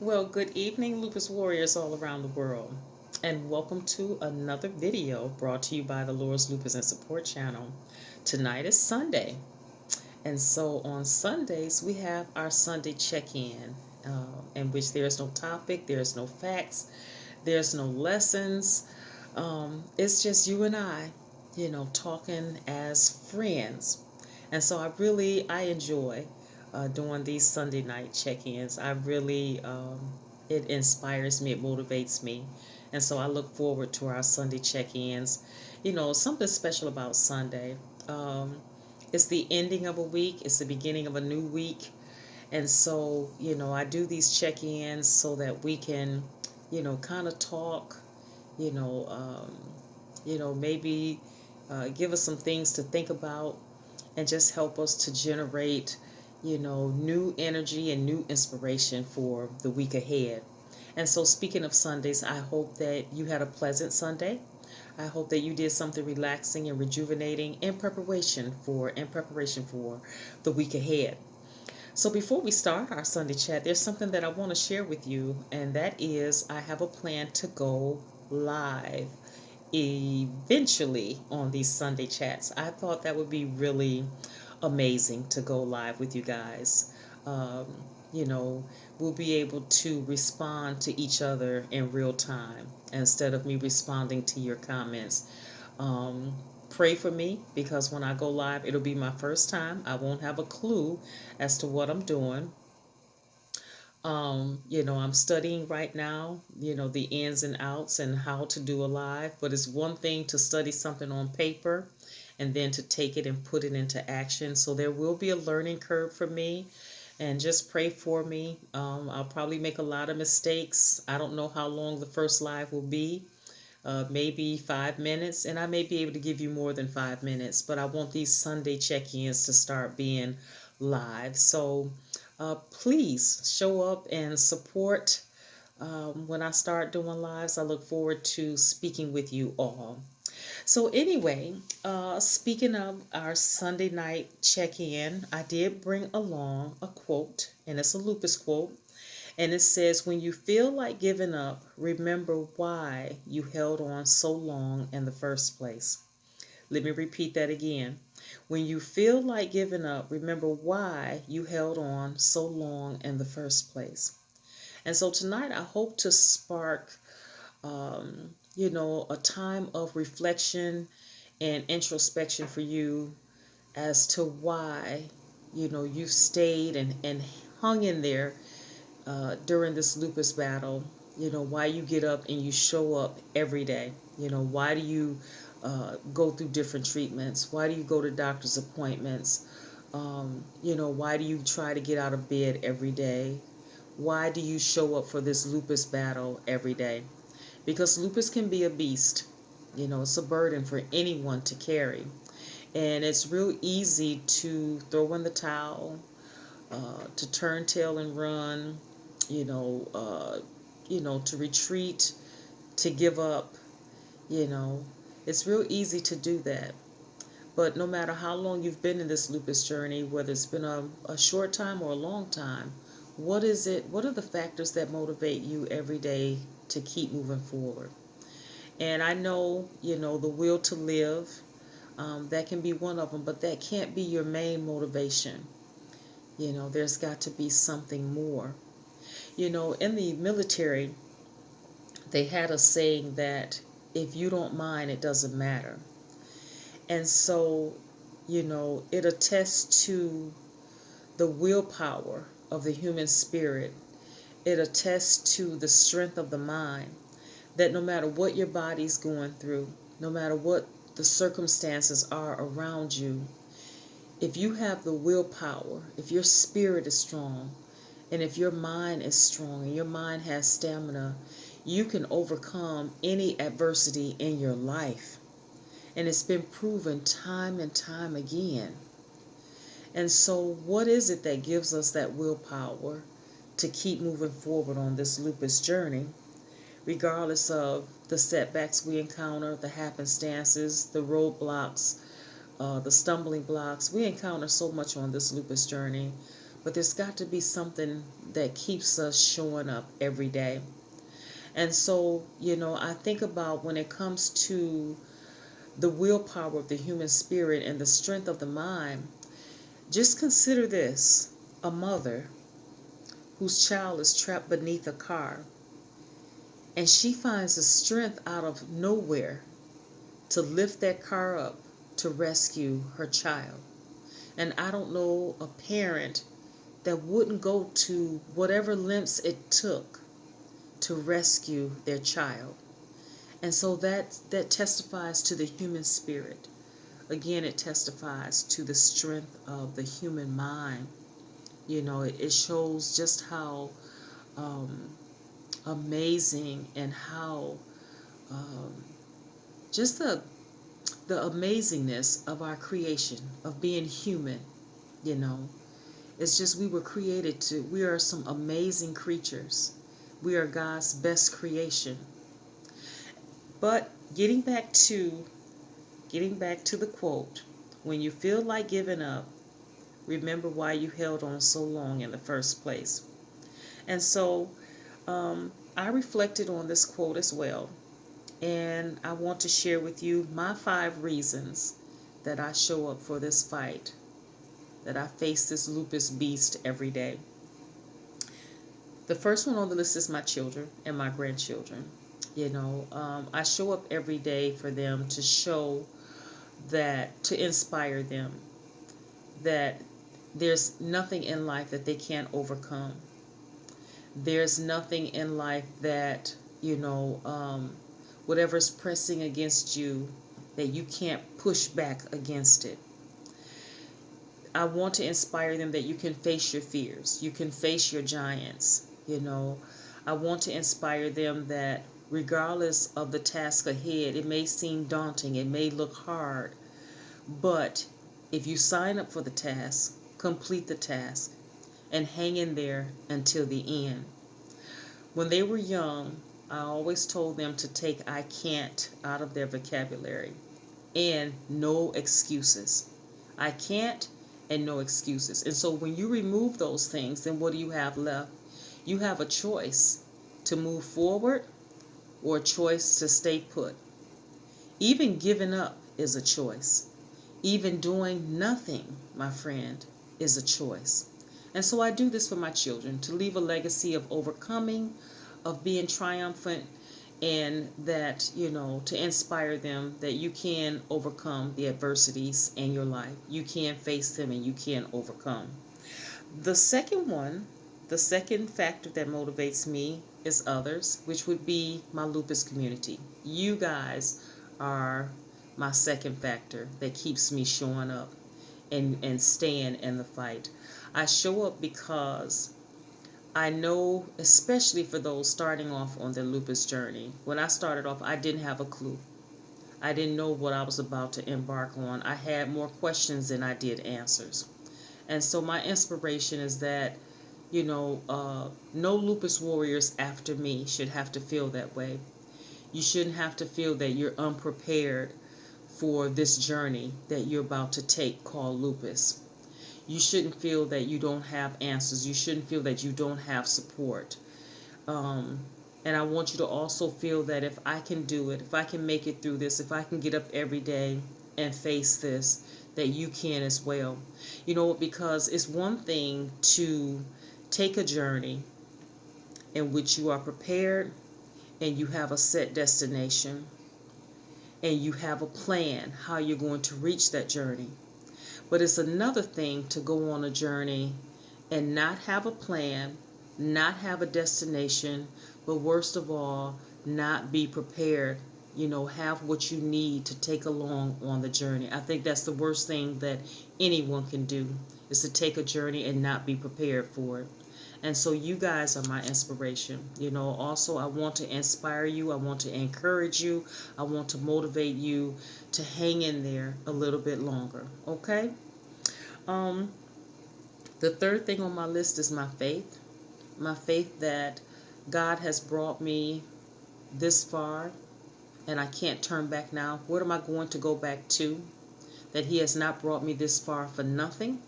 Well, good evening, Lupus Warriors all around the world, and welcome to another video brought to you by the Laura's Lupus and Support channel. Tonight is Sunday, and so on Sundays we have our Sunday check-in, in which there's no topic, there's no facts, there's no lessons. It's just you and I, talking as friends. And so I enjoy doing these Sunday night check-ins. It inspires me, it motivates me. And so I look forward to our Sunday check-ins. Something special about Sunday. Um, it's the ending of a week, it's the beginning of a new week. And so, I do these check-ins so that we can, kind of talk, you know, um, maybe give us some things to think about and just help us to generate, new energy and new inspiration for the week ahead. And so, speaking of Sundays, I hope that you had a pleasant Sunday. I hope that you did something relaxing and rejuvenating in preparation for the week ahead. So before we start our Sunday chat, there's something that I want to share with you, and that is I have a plan to go live eventually on these Sunday chats. I thought that would be really amazing to go live with you guys. Um, you know, we'll be able to respond to each other in real time instead of me responding to your comments. Um, Pray for me because when I go live, it'll be my first time. I won't have a clue as to what I'm doing. I'm studying right now, the ins and outs and how to do a live, but it's one thing to study something on paper and then to take it and put it into action. So there will be a learning curve for me, and just pray for me. I'll probably make a lot of mistakes. I don't know how long the first live will be, maybe 5 minutes, and I may be able to give you more than 5 minutes, but I want these Sunday check ins to start being live. So please show up and support when I start doing lives. I look forward to speaking with you all. So, anyway, speaking of our Sunday night check in, I did bring along a quote, and it's a lupus quote. And it says, when you feel like giving up, remember why you held on so long in the first place. Let me repeat that again. When you feel like giving up, remember why you held on so long in the first place. And so tonight, I hope to spark, a time of reflection and introspection for you as to why, you've stayed and hung in there during this lupus battle. Why you get up and you show up every day. Why do you go through different treatments? Why do you go to doctor's appointments? Why do you try to get out of bed every day? Why do you show up for this lupus battle every day? Because lupus can be a beast. It's a burden for anyone to carry. And it's real easy to throw in the towel, to turn tail and run, you know, uh, to retreat, to give up. You know, it's real easy to do that. But no matter how long you've been in this lupus journey, whether it's been a short time or a long time, what is it? What are the factors that motivate you every day to keep moving forward? And I know, the will to live, that can be one of them, but that can't be your main motivation. There's got to be something more. In the military, they had a saying that if you don't mind, it doesn't matter. And so, it attests to the willpower of the human spirit. It attests to the strength of the mind, that no matter what your body's going through, no matter what the circumstances are around you, if you have the willpower, if your spirit is strong, and if your mind is strong and your mind has stamina, you can overcome any adversity in your life. And it's been proven time and time again. And so, what is it that gives us that willpower to keep moving forward on this lupus journey, regardless of the setbacks we encounter, the happenstances, the roadblocks, the stumbling blocks? We encounter so much on this lupus journey, but there's got to be something that keeps us showing up every day. And so, I think about when it comes to the willpower of the human spirit and the strength of the mind, just consider this: a mother whose child is trapped beneath a car, and she finds the strength out of nowhere to lift that car up to rescue her child. And I don't know a parent that wouldn't go to whatever lengths it took to rescue their child. And so that testifies to the human spirit. Again, it testifies to the strength of the human mind. It shows just how amazing, and how just the amazingness of our creation, of being human. you know it's just, we are some amazing creatures. We are God's best creation. But getting back to the quote: when you feel like giving up, remember why you held on so long in the first place. And so I reflected on this quote as well, and I want to share with you my 5 reasons that I show up for this fight, that I face this lupus beast every day. The first one on the list is my children and my grandchildren. I show up every day for them, to inspire them that there's nothing in life that they can't overcome. There's nothing in life that, whatever's pressing against you, that you can't push back against it. I want to inspire them that you can face your fears. You can face your giants. I want to inspire them that regardless of the task ahead, it may seem daunting, it may look hard, but if you sign up for the task, complete the task, and hang in there until the end. When they were young, I always told them to take "I can't" out of their vocabulary, and no excuses. I can't and no excuses. And so when you remove those things, then what do you have left? You have a choice to move forward or a choice to stay put. Even giving up is a choice. Even doing nothing, my friend, is a choice. And so I do this for my children, to leave a legacy of overcoming, of being triumphant, and that, to inspire them that you can overcome the adversities in your life. You can face them and you can overcome. The second factor that motivates me is others, which would be my lupus community. You guys are my second factor that keeps me showing up and staying in the fight. I show up because I know, especially for those starting off on their lupus journey, when I started off, I didn't have a clue. I didn't know what I was about to embark on. I had more questions than I did answers. And so my inspiration is that, no lupus warriors after me should have to feel that way. You shouldn't have to feel that you're unprepared for this journey that you're about to take called lupus. You shouldn't feel that you don't have answers. You shouldn't feel that you don't have support. And I want you to also feel that if I can do it, if I can make it through this, if I can get up every day and face this, that you can as well. Because it's one thing to take a journey in which you are prepared and you have a set destination and you have a plan how you're going to reach that journey. But it's another thing to go on a journey and not have a plan, not have a destination, but worst of all, not be prepared, have what you need to take along on the journey. I think that's the worst thing that anyone can do, is to take a journey and not be prepared for it. And so you guys are my inspiration. Also, I want to inspire you. I want to encourage you. I want to motivate you to hang in there a little bit longer. Okay? The third thing on my list is my faith. My faith that God has brought me this far and I can't turn back now. What am I going to go back to? That He has not brought me this far for nothing.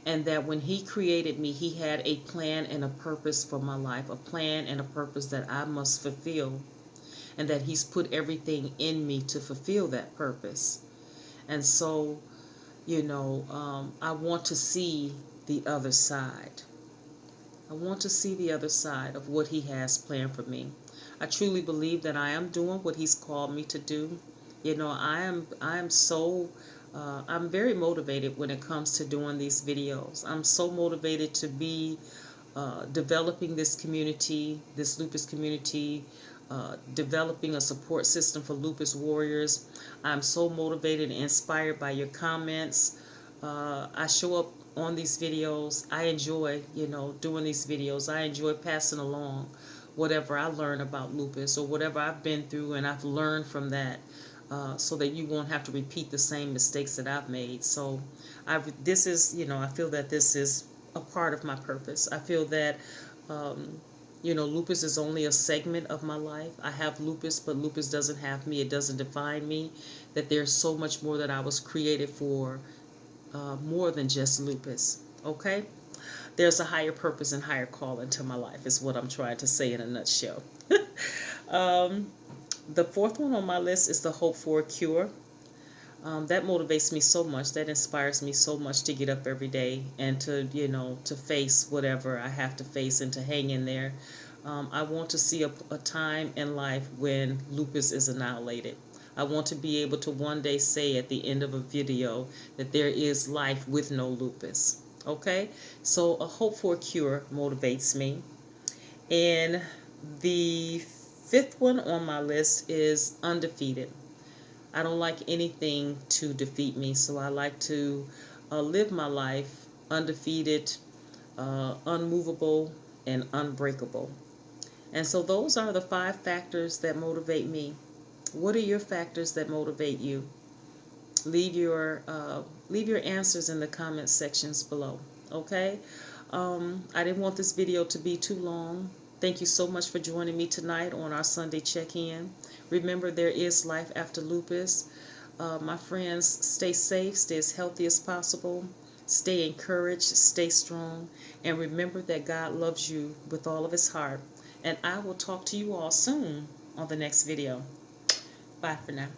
and that when he created me, he had a plan and a purpose for my life, a plan and a purpose that I must fulfill, and that he's put everything in me to fulfill that purpose. And so, I want to see the other side. I want to see the other side of what he has planned for me. I truly believe that I am doing what he's called me to do. I'm very motivated when it comes to doing these videos. I'm so motivated to be developing this community, this lupus community, developing a support system for Lupus Warriors. I'm so motivated and inspired by your comments. I show up on these videos. I enjoy, doing these videos. I enjoy passing along whatever I learn about lupus or whatever I've been through, and I've learned from that, so that you won't have to repeat the same mistakes that I've made. So this is, I feel that this is a part of my purpose. I feel that, lupus is only a segment of my life. I have lupus, but lupus doesn't have me. It doesn't define me. That there's so much more that I was created for, more than just lupus. Okay? There's a higher purpose and higher calling to my life, is what I'm trying to say in a nutshell. um, the fourth one on my list is the hope for a cure. That motivates me so much. That inspires me so much to get up every day and to face whatever I have to face and to hang in there. I want to see a time in life when lupus is annihilated. I want to be able to one day say at the end of a video that there is life with no lupus. Okay? So a hope for a cure motivates me. And the fifth one on my list is undefeated. I don't like anything to defeat me, so I like to live my life undefeated, unmovable, and unbreakable. And so those are the 5 factors that motivate me. What are your factors that motivate you? Leave your answers in the comment sections below. Okay? I didn't want this video to be too long. Thank you so much for joining me tonight on our Sunday check-in. Remember, there is life after lupus. My friends, stay safe, stay as healthy as possible, stay encouraged, stay strong, and remember that God loves you with all of his heart. And I will talk to you all soon on the next video. Bye for now.